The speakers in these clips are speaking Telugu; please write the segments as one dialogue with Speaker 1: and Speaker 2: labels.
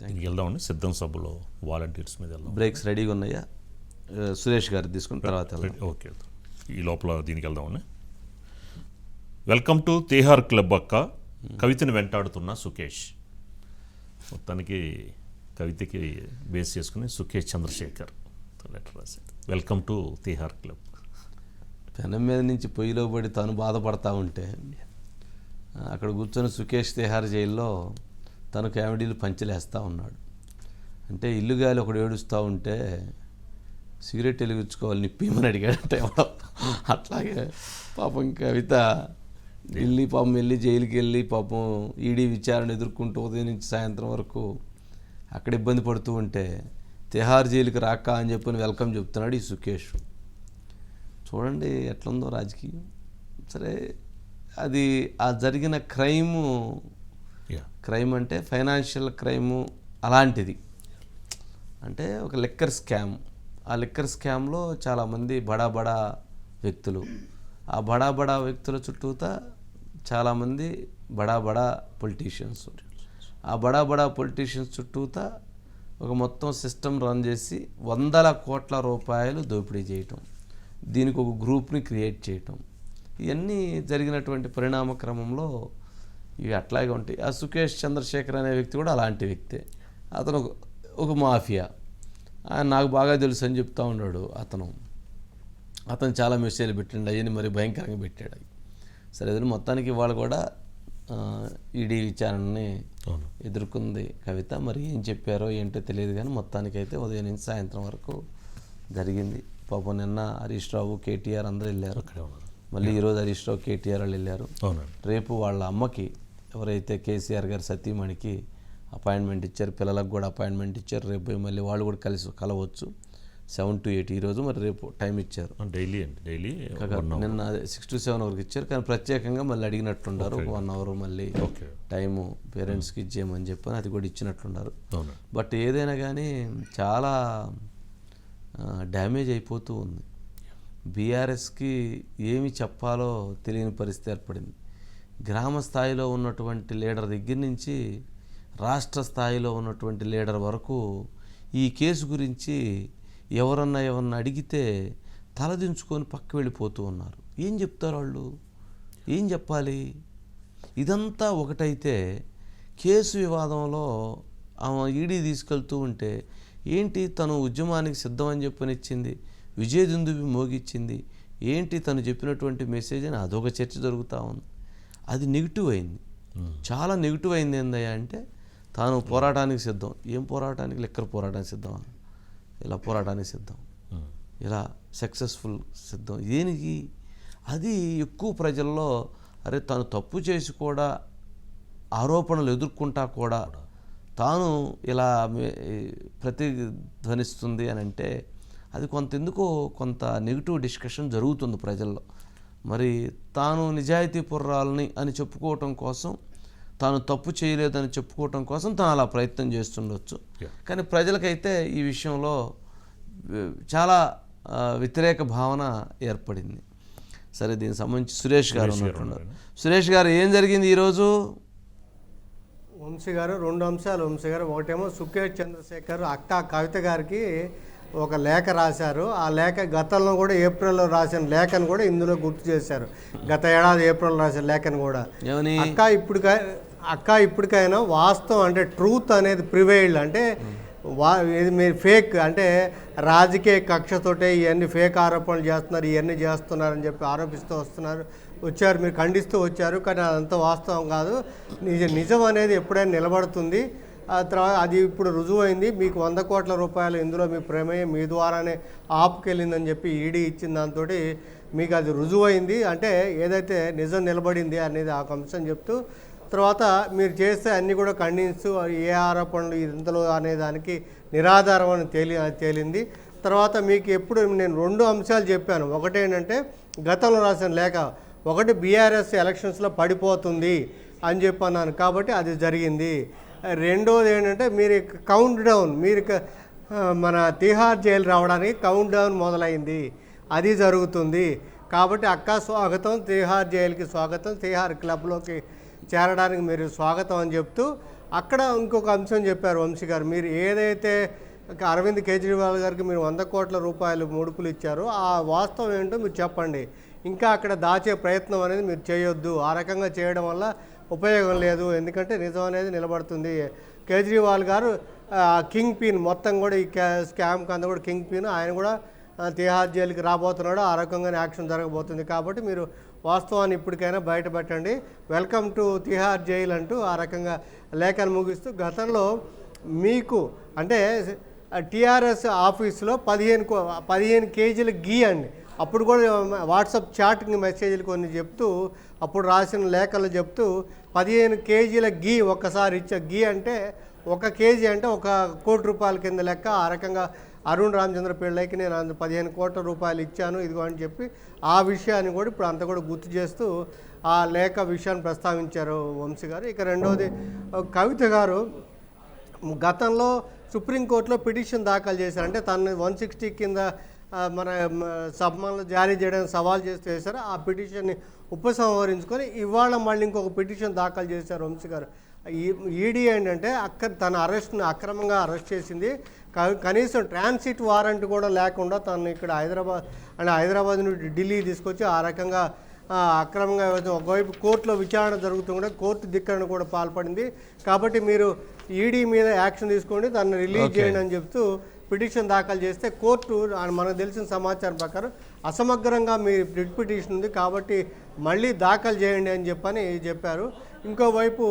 Speaker 1: దీనికి వెళ్దామండి. సిద్ధం సభలో వాలంటీర్స్ మీద వెళ్దాం.
Speaker 2: బ్రేక్స్ రెడీగా ఉన్నాయా? సురేష్ గారు తీసుకున్న తర్వాత
Speaker 1: ఓకే, ఈ లోపల దీనికి వెళ్దామండి. వెల్కమ్ టు తిహార్ క్లబ్ అక్క. కవితని వెంటాడుతున్న సుకేష్. మొత్తానికి కవితకి బేస్ చేసుకుని సుకేష్ చంద్రశేఖర్ లెటర్ రాశాడు. Welcome to Tihar club.
Speaker 2: పెనం మీద నుంచి పొయ్యిలో పడి తను బాధపడతా ఉంటే అక్కడ కూర్చొని సుకేష్ తిహార్ జైల్లో తను కామెడీలు పంచలేస్తూ ఉన్నాడు. అంటే ఇల్లు గాలి ఒకడు ఏడుస్తూ ఉంటే సిగరెట్ వెలిగించుకోవాలి నిప్పిమని అడిగాడంటే అట్లాగే పాపం కవిత వెళ్ళి జైలుకి వెళ్ళి పాపం ఈడీ విచారణ ఎదుర్కొంటూ ఉదయం నుంచి సాయంత్రం వరకు అక్కడ ఇబ్బంది పడుతూ ఉంటే తిహార్ జైలుకి రాక అని చెప్పని వెల్కమ్ చెప్తున్నాడు ఈ సుకేష్. చూడండి ఎట్లుందో రాజకీయం. సరే, అది ఆ జరిగిన క్రైమ్ అంటే ఫైనాన్షియల్ క్రైము అలాంటిది. అంటే ఒక లిక్కర్ స్కామ్. ఆ లిక్కర్ స్కామ్లో చాలామంది బడా వ్యక్తులు, ఆ బడా వ్యక్తుల చుట్టూతా చాలామంది బడా పొలిటీషియన్స్, ఆ బడా పొలిటీషియన్స్ చుట్టూతా ఒక మొత్తం సిస్టమ్ రన్ చేసి 100 కోట్ల రూపాయలు దోపిడీ చేయటం, దీనికి ఒక గ్రూప్ని క్రియేట్ చేయటం, ఇవన్నీ జరిగినటువంటి పరిణామ క్రమంలో ఇవి అట్లాగే ఉంటాయి. ఆ సుకేష్ చంద్రశేఖర్ అనే వ్యక్తి కూడా అలాంటి వ్యక్తే. అతను ఒక మాఫియా. ఆయన నాకు బాగా తెలుసు అని చెప్తా ఉన్నాడు. అతను చాలా మెసేజ్లు పెట్టిండు, అవన్నీ మరి భయంకరంగా పెట్టాడు. సరే, అది మొత్తానికి వాళ్ళు కూడా ఈడీ విచారణని ఎదుర్కొంది కవిత. మరి ఏం చెప్పారో ఏంటో తెలియదు కానీ మొత్తానికైతే ఉదయం నుంచి సాయంత్రం వరకు జరిగింది. పాపం నిన్న హరీష్ రావు, కేటీఆర్ అందరూ వెళ్ళారు. మళ్ళీ ఈరోజు హరీష్ రావు, కేటీఆర్ వాళ్ళు వెళ్ళారు. రేపు వాళ్ళ అమ్మకి, ఎవరైతే కేసీఆర్ గారి సతీమణికి అపాయింట్మెంట్ ఇచ్చారు, పిల్లలకు కూడా అపాయింట్మెంట్ ఇచ్చారు. రేపు మళ్ళీ వాళ్ళు కూడా కలవచ్చు 7 to 8. ఈరోజు మరి రేపు టైం ఇచ్చారు.
Speaker 1: డైలీ
Speaker 2: నిన్న 6 to 7 వరకు ఇచ్చారు. కానీ ప్రత్యేకంగా మళ్ళీ అడిగినట్లున్నారు, 1 hour మళ్ళీ టైము పేరెంట్స్కి ఇచ్చేయమని చెప్పని అది కూడా ఇచ్చినట్లున్నారు. బట్ ఏదైనా కానీ చాలా డ్యామేజ్ అయిపోతూ ఉంది. బీఆర్ఎస్కి ఏమి చెప్పాలో తెలియని పరిస్థితి ఏర్పడింది. గ్రామ స్థాయిలో ఉన్నటువంటి లీడర్ దగ్గర నుంచి రాష్ట్ర స్థాయిలో ఉన్నటువంటి లీడర్ వరకు ఈ కేసు గురించి ఎవరన్నా అడిగితే తలదించుకొని పక్క వెళ్ళిపోతూ ఉన్నారు. ఏం చెప్తారు వాళ్ళు? ఏం చెప్పాలి? ఇదంతా ఒకటైతే కేసు వివాదంలో ఈడీ తీసుకెళ్తూ ఉంటే ఏంటి తను ఉద్యమానికి సిద్ధం అని చెప్పనిచ్చింది, విజయదుందుబి మోగిచ్చింది, ఏంటి తను చెప్పినటువంటి మెసేజ్ అని అదొక చర్చ జరుగుతూ ఉంది. అది నెగిటివ్ అయింది, చాలా నెగిటివ్ అయింది. ఏందయ్యా అంటే తాను పోరాటానికి సిద్ధం. ఏం పోరాటానికి? లిక్కర్ పోరాటానికి సిద్ధం, ఇలా పోరాటానికి సిద్ధం, ఇలా సక్సెస్ఫుల్ సిద్ధం. దేనికి? అది ఎక్కువ ప్రజల్లో అరే తను తప్పు చేసి కూడా ఆరోపణలు ఎదుర్కొంటా కూడా తాను ఇలా ప్రతిధ్వనిస్తుంది అని అంటే అది కొంత నెగిటివ్ డిస్కషన్ జరుగుతుంది ప్రజల్లో. మరి తాను నిజాయితీ పుర్రాలని అని చెప్పుకోవటం కోసం, తాను తప్పు చేయలేదని చెప్పుకోవటం కోసం తాను అలా ప్రయత్నం చేస్తుండొచ్చు. కానీ ప్రజలకైతే ఈ విషయంలో చాలా వ్యతిరేక భావన ఏర్పడింది. సరే, దీనికి సంబంధించి సురేష్ గారు ఉన్నట్టున్నారు. సురేష్ గారు, ఏం జరిగింది ఈరోజు?
Speaker 3: వంశీ గారు 2 అంశాలు. వంశీ గారు, ఒకటేమో సుకేష్ చంద్రశేఖర్ అక్క కవిత గారికి ఒక లేఖ రాశారు. ఆ లేఖ గతంలో కూడా ఏప్రిల్లో రాసిన లేఖను కూడా ఇందులో గుర్తు చేశారు. గత ఏడాది ఏప్రిల్లో రాసిన లేఖను కూడా అక్క ఇప్పటికైనా వాస్తవం అంటే ట్రూత్ అనేది ప్రివైల్డ్ అంటే ఇది మీరు ఫేక్ అంటే రాజకీయ కక్షతోటే ఇవన్నీ ఫేక్ ఆరోపణలు చేస్తున్నారు, ఇవన్నీ చేస్తున్నారని చెప్పి ఆరోపిస్తూ వచ్చారు, మీరు ఖండిస్తూ వచ్చారు. కానీ అదంతా వాస్తవం కాదు. నిజం అనేది ఎప్పుడైనా నిలబడుతుంది. ఆ తర్వాత అది ఇప్పుడు రుజువైంది. మీకు 100 కోట్ల రూపాయలు ఇందులో మీ ప్రమేయం మీ ద్వారానే ఆపుకెళ్ళిందని చెప్పి ఈడీ ఇచ్చిన దాంతో మీకు అది రుజువైంది. అంటే ఏదైతే నిజం నిలబడింది అనేది ఆ అంశం చెప్తూ, తర్వాత మీరు చేస్తే అన్నీ కూడా ఖండిస్తూ ఏ ఆరోపణలు ఇంతలో అనే దానికి నిరాధారం అని తేలింది. తర్వాత మీకు ఎప్పుడు నేను 2 అంశాలు చెప్పాను. ఒకటేంటంటే గతంలో రాసిన లేఖ, ఒకటి బీఆర్ఎస్ ఎలక్షన్స్లో పడిపోతుంది అని చెప్పన్నాను కాబట్టి అది జరిగింది. రెండోది ఏంటంటే మీరు కౌంట్ డౌన్, మీరు మన తిహార్ జైలు రావడానికి కౌంట్ డౌన్ మొదలైంది, అది జరుగుతుంది. కాబట్టి అక్క స్వాగతం, తిహార్ జైలుకి స్వాగతం, తిహార్ క్లబ్లోకి చేరడానికి మీరు స్వాగతం అని చెప్తూ అక్కడ ఇంకొక అంశం చెప్పారు వంశీ గారు, మీరు ఏదైతే అరవింద్ కేజ్రీవాల్ గారికి మీరు 100 కోట్ల రూపాయలు ముడుపులు ఇచ్చారో ఆ వాస్తవం ఏంటో మీరు చెప్పండి, ఇంకా అక్కడ దాచే ప్రయత్నం అనేది మీరు చేయొద్దు, ఆ రకంగా చేయడం వల్ల ఉపయోగం లేదు, ఎందుకంటే నిజం అనేది నిలబడుతుంది. కేజ్రీవాల్ గారు కింగ్ పిన్ మొత్తం కూడా ఈ స్కామ్కి అంతా కూడా కింగ్ పిన్, ఆయన కూడా తిహార్ జైలుకి రాబోతున్నాడు, ఆ రకంగానే యాక్షన్ జరగబోతుంది, కాబట్టి మీరు వాస్తవాన్ని ఇప్పటికైనా బయటపెట్టండి, వెల్కమ్ టు తిహార్ జైల్ అంటూ ఆ రకంగా లేఖను ముగిస్తూ, గతంలో మీకు అంటే టీఆర్ఎస్ ఆఫీసులో 15 కేజీల గీ అండి, అప్పుడు కూడా వాట్సాప్ చాటింగ్ మెసేజ్లు కొన్ని చెప్తూ అప్పుడు రాసిన లేఖలు చెప్తూ 15 కేజీల గీ ఒక్కసారి ఇచ్చా, గీ అంటే 1 కేజీ అంటే 1 కోటి రూపాయల కింద లెక్క, ఆ రకంగా అరుణ్ రామచంద్ర పిళ్ళైకి నేను 15 కోట్ల రూపాయలు ఇచ్చాను ఇదిగో అని చెప్పి ఆ విషయాన్ని కూడా ఇప్పుడు అంతా కూడా గుర్తు చేస్తూ ఆ లేఖ విషయాన్ని ప్రస్తావించారు వంశీ గారు. ఇక రెండవది కవిత గారు గతంలో సుప్రీంకోర్టులో పిటిషన్ దాఖలు చేశారు, అంటే తను 160 కింద మన సబ్మాన్లు జారీ చేయడానికి సవాల్ చేస్తూ చేశారు, ఆ పిటిషన్ని ఉపసంహరించుకొని ఇవాళ మళ్ళీ ఇంకొక పిటిషన్ దాఖలు చేశారు వంశీ గారు. ఈడీ ఏంటంటే తన అరెస్ట్ని అక్రమంగా అరెస్ట్ చేసింది, కనీసం ట్రాన్సిట్ వారెంట్ కూడా లేకుండా తను ఇక్కడ హైదరాబాద్ నుండి ఢిల్లీ తీసుకొచ్చి ఆ రకంగా అక్రమంగా ఒకవైపు కోర్టులో విచారణ జరుగుతుంటే కోర్టు ధిక్కరణ కూడా పాల్పడింది, కాబట్టి మీరు ఈడీ మీద యాక్షన్ తీసుకోండి, దాన్ని రిలీజ్ చేయండి అని చెప్తూ పిటిషన్ దాఖలు చేస్తే కోర్టు మనకు తెలిసిన సమాచారం ప్రకారం అసమగ్రంగా మీ రిట్ పిటిషన్ ఉంది కాబట్టి మళ్ళీ దాఖలు చేయండి అని చెప్పారు. ఇంకోవైపు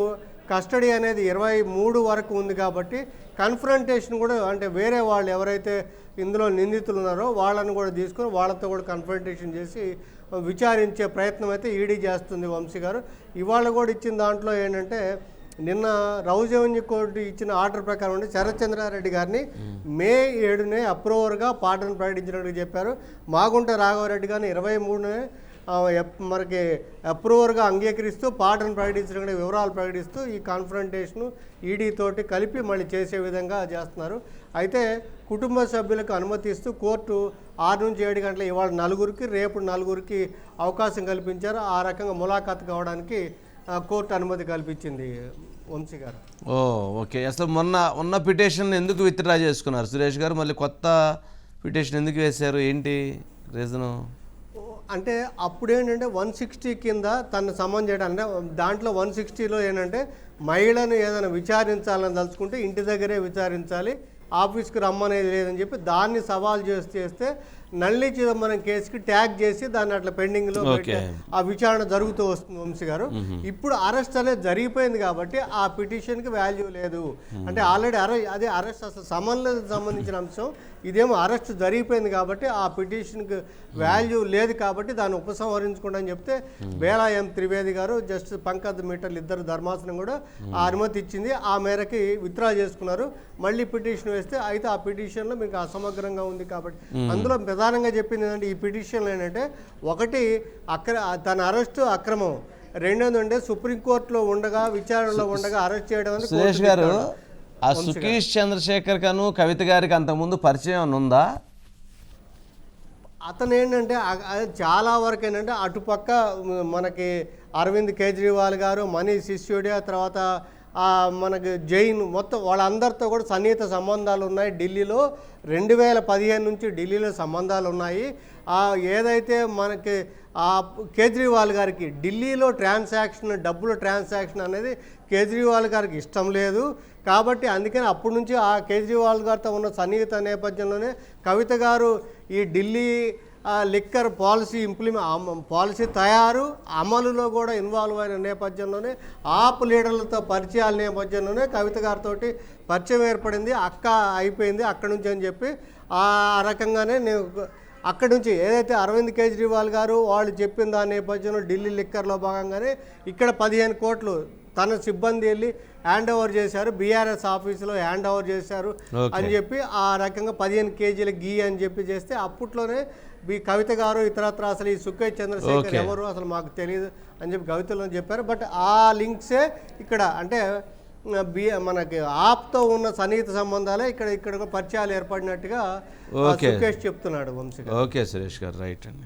Speaker 3: కస్టడీ అనేది 23 వరకు ఉంది కాబట్టి కన్ఫ్రంటేషన్ కూడా, అంటే వేరే వాళ్ళు ఎవరైతే ఇందులో నిందితులు ఉన్నారో వాళ్ళని కూడా తీసుకొని వాళ్ళతో కూడా కన్ఫ్రంటేషన్ చేసి విచారించే ప్రయత్నం అయితే ఈడీ చేస్తుంది వంశీ గారు. ఇవాళ కూడా ఇచ్చిన దాంట్లో ఏంటంటే నిన్న రౌజవన్య కోర్టు ఇచ్చిన ఆర్డర్ ప్రకారం అంటే శరత్చంద్రారెడ్డి గారిని మే 7నే అప్రూవర్గా పార్డన్ ప్రకటించినట్టు చెప్పారు. మాగుంట రాఘవరెడ్డి గారిని 23నే మనకి అప్రూవర్గా అంగీకరిస్తూ పార్డన్ ప్రకటించిన వివరాలు ప్రకటిస్తూ ఈ కాన్ఫరంటేషను ఈడీ తోటి కలిపి మళ్ళీ చేసే విధంగా చేస్తున్నారు. అయితే కుటుంబ సభ్యులకు అనుమతిస్తూ కోర్టు 6 నుంచి 7 గంటల ఇవాళ 4కి రేపు 4కి అవకాశం కల్పించారు. ఆ రకంగా ములాఖాత్ కావడానికి కోర్టు అనుమతి కల్పించింది వంశీ గారు.
Speaker 2: ఓకే. అసలు ఉన్న పిటిషన్ ఎందుకు విత్డ్రా చేసుకున్నారు సురేష్ గారు, మళ్ళీ కొత్త పిటిషన్ ఎందుకు వేశారు, ఏంటి రీజను?
Speaker 3: అంటే అప్పుడు ఏంటంటే 160 కింద తను సమన్ చేయడం, అంటే దాంట్లో 160లో ఏంటంటే మహిళను ఏదైనా విచారించాలని తలుచుకుంటే ఇంటి దగ్గరే విచారించాలి, ఆఫీస్కి రమ్మనేది లేదని చెప్పి దాన్ని సవాల్ చేస్తే నల్లి చిదంబరం కేసుకి ట్యాగ్ చేసి దాన్ని అట్లా పెండింగ్లో ఆ విచారణ జరుగుతూ వస్తుంది వంశీ గారు. ఇప్పుడు అరెస్ట్ అనేది జరిగిపోయింది కాబట్టి ఆ పిటిషన్కి వాల్యూ లేదు, అంటే ఆల్రెడీ అదే అరెస్ట్ అసలు సమన్లకు సంబంధించిన అంశం, ఇదేమో అరెస్ట్ జరిగిపోయింది కాబట్టి ఆ పిటిషన్కి వాల్యూ లేదు కాబట్టి దాన్ని ఉపసంహరించుకోండి అని చెప్తే బేలా ఎం త్రివేది గారు, జస్టిస్ పంకజ్ మిట్టల్ ఇద్దరు ధర్మాసనం కూడా ఆ అనుమతి ఇచ్చింది. ఆ మేరకి విత్డ్రా చేసుకున్నారు. మళ్ళీ పిటిషన్ వేస్తే అయితే ఆ పిటిషన్లో మీకు అసమగ్రంగా ఉంది కాబట్టి అందులో ప్రధానంగా చెప్పింది ఏంటంటే ఈ పిటిషన్లు ఏంటంటే ఒకటి తన అరెస్టు అక్రమం, రెండోది అంటే సుప్రీంకోర్టులో ఉండగా విచారణలో ఉండగా అరెస్ట్ చేయడం అనేది.
Speaker 2: సురేష్ గారు, ఆ సుకేష్ చంద్రశేఖర్ గాను కవిత గారికి అంతకుముందు పరిచయం ఉందా?
Speaker 3: అతను ఏంటంటే చాలా వరకు ఏంటంటే అటుపక్క మనకి అరవింద్ కేజ్రీవాల్ గారు, మనీష్ సిసోడియా, తర్వాత మనకి జైన్, మొత్తం వాళ్ళందరితో కూడా సన్నిహిత సంబంధాలు ఉన్నాయి. ఢిల్లీలో 2015 నుంచి ఢిల్లీలో సంబంధాలు ఉన్నాయి. ఏదైతే మనకి కేజ్రీవాల్ గారికి ఢిల్లీలో డబ్బుల ట్రాన్సాక్షన్ అనేది కేజ్రీవాల్ గారికి ఇష్టం లేదు కాబట్టి అందుకని అప్పటి నుంచి ఆ కేజ్రీవాల్ గారితో ఉన్న సన్నిహిత నేపథ్యంలోనే కవిత గారు ఈ ఢిల్లీ లిక్కర్ పాలసీ తయారు అమలులో కూడా ఇన్వాల్వ్ అయిన నేపథ్యంలోనే ఆప్ లీడర్లతో పరిచయాల నేపథ్యంలోనే కవిత గారితో పరిచయం ఏర్పడింది, అక్క అయిపోయింది అక్కడి నుంచి అని చెప్పి ఆ రకంగానే నేను అక్కడి నుంచి ఏదైతే అరవింద్ కేజ్రీవాల్ గారు వాళ్ళు చెప్పిన దాని నేపథ్యంలో ఢిల్లీ లిక్కర్లో భాగంగానే ఇక్కడ 15 కోట్లు తన సిబ్బంది వెళ్ళి హ్యాండ్ ఓవర్ చేశారు, బీఆర్ఎస్ ఆఫీసులో హ్యాండ్ ఓవర్ చేశారు అని చెప్పి ఆ రకంగా 15 కేజీల గీ అని చెప్పి చేస్తే అప్పట్లోనే కవిత గారు ఇతరత్ర అసలు ఈ సుకేష్ చంద్రశేఖర్ ఎవరు అసలు మాకు తెలియదు అని చెప్పి కవితలో చెప్పారు. బట్ ఆ లింక్సే ఇక్కడ అంటే మనకి ఆప్తో ఉన్న సన్నిహిత సంబంధాలే ఇక్కడ పరిచయాలు ఏర్పడినట్టుగా సుకేష్ చెప్తున్నాడు వంశీ.
Speaker 2: ఓకే సురేష్ గారు, రైట్ అండి.